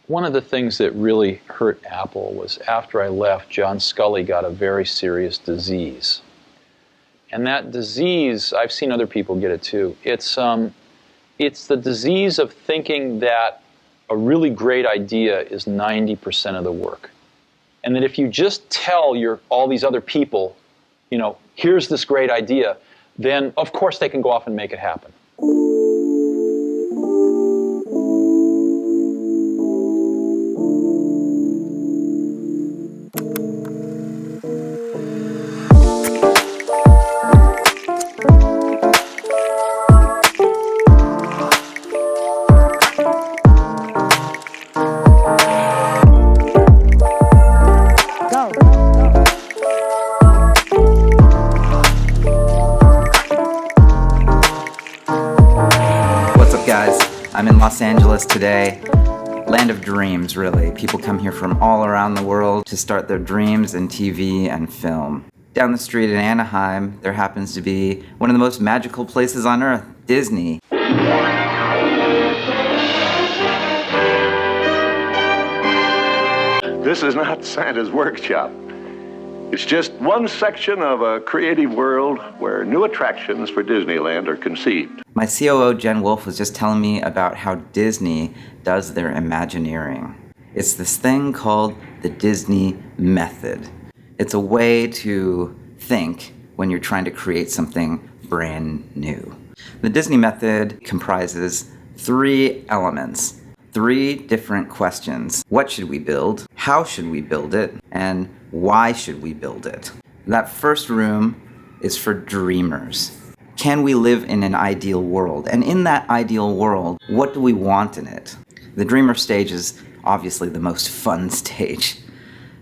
One of the things that really hurt Apple was after I left, John Sculley got a very serious disease. And that disease, I've seen other people get it too. It's the disease of thinking that a really great idea is 90% of the work. And that if you just tell all these other people, here's this great idea, then of course they can go off and make it happen. I'm in Los Angeles today, land of dreams really. People come here from all around the world to start their dreams in TV and film. Down the street in Anaheim, there happens to be one of the most magical places on earth, Disney. This is not Santa's workshop. It's just one section of a creative world where new attractions for Disneyland are conceived. My COO Jen Wolf was just telling me about how Disney does their Imagineering. It's this thing called the Disney method. It's a way to think when you're trying to create something brand new. The Disney method comprises 3 elements, 3 different questions. What should we build? How should we build it? And why should we build it? That first room is for dreamers. Can we live in an ideal world? And in that ideal world, what do we want in it? The Dreamer stage is obviously the most fun stage.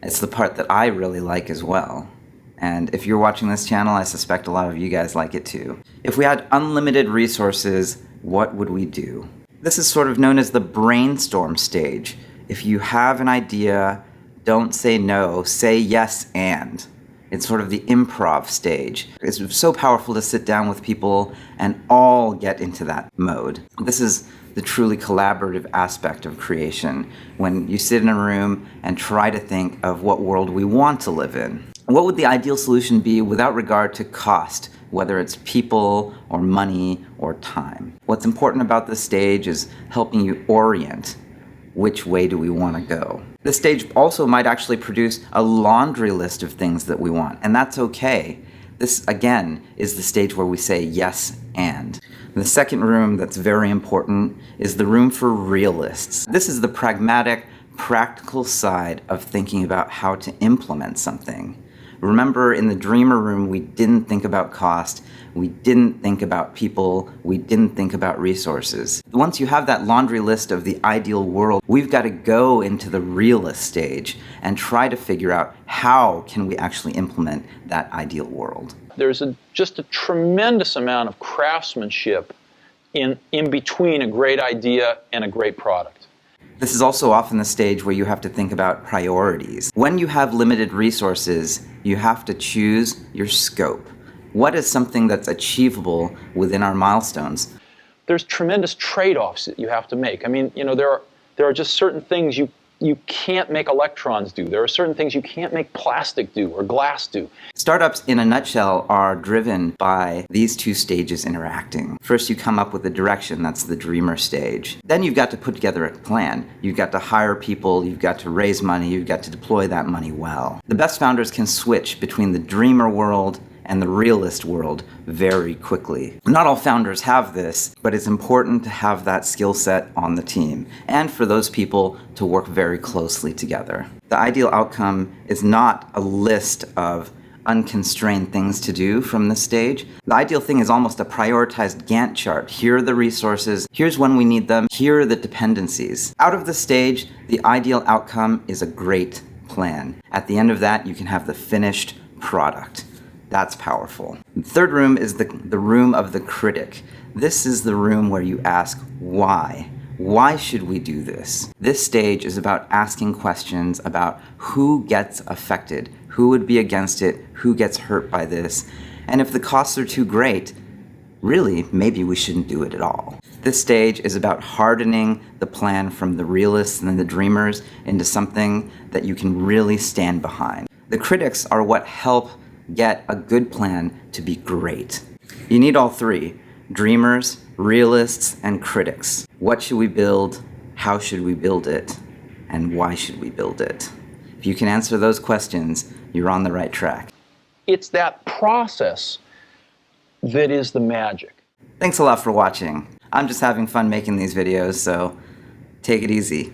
It's the part that I really like as well. And if you're watching this channel, I suspect a lot of you guys like it too. If we had unlimited resources, what would we do? This is sort of known as the brainstorm stage. If you have an idea, don't say no, say yes and. It's sort of the improv stage. It's so powerful to sit down with people and all get into that mode. This is the truly collaborative aspect of creation, when you sit in a room and try to think of what world we want to live in. What would the ideal solution be without regard to cost, whether it's people or money or time? What's important about this stage is helping you orient. Which way do we want to go? This stage also might actually produce a laundry list of things that we want, and that's okay. This, again, is the stage where we say yes and. The second room that's very important is the room for realists. This is the pragmatic, practical side of thinking about how to implement something. Remember, in the dreamer room, we didn't think about cost, we didn't think about people, we didn't think about resources. Once you have that laundry list of the ideal world, we've got to go into the realist stage and try to figure out how can we actually implement that ideal world. There's just a tremendous amount of craftsmanship in between a great idea and a great product. This is also often the stage where you have to think about priorities. When you have limited resources, you have to choose your scope. What is something that's achievable within our milestones? There's tremendous trade-offs that you have to make. I mean, there are just certain things you can't make electrons do. There are certain things you can't make plastic do or glass do. Startups, in a nutshell, are driven by these 2 stages interacting. First, you come up with a direction, that's the dreamer stage. Then you've got to put together a plan. You've got to hire people, you've got to raise money, you've got to deploy that money well. The best founders can switch between the dreamer world and the realist world very quickly. Not all founders have this, but it's important to have that skill set on the team, and for those people to work very closely together. The ideal outcome is not a list of unconstrained things to do from this stage. The ideal thing is almost a prioritized Gantt chart. Here are the resources, here's when we need them, here are the dependencies. Out of the stage, the ideal outcome is a great plan. At the end of that, you can have the finished product. That's powerful. The third room is the room of the critic. This is the room where you ask why. Why should we do this? This stage is about asking questions about who gets affected, who would be against it, who gets hurt by this, and if the costs are too great, really, maybe we shouldn't do it at all. This stage is about hardening the plan from the realists and the dreamers into something that you can really stand behind. The critics are what help get a good plan to be great. You need all three: dreamers, realists, and critics. What should we build? How should we build it? And why should we build it? If you can answer those questions, you're on the right track. It's that process that is the magic. Thanks a lot for watching. I'm just having fun making these videos, so take it easy.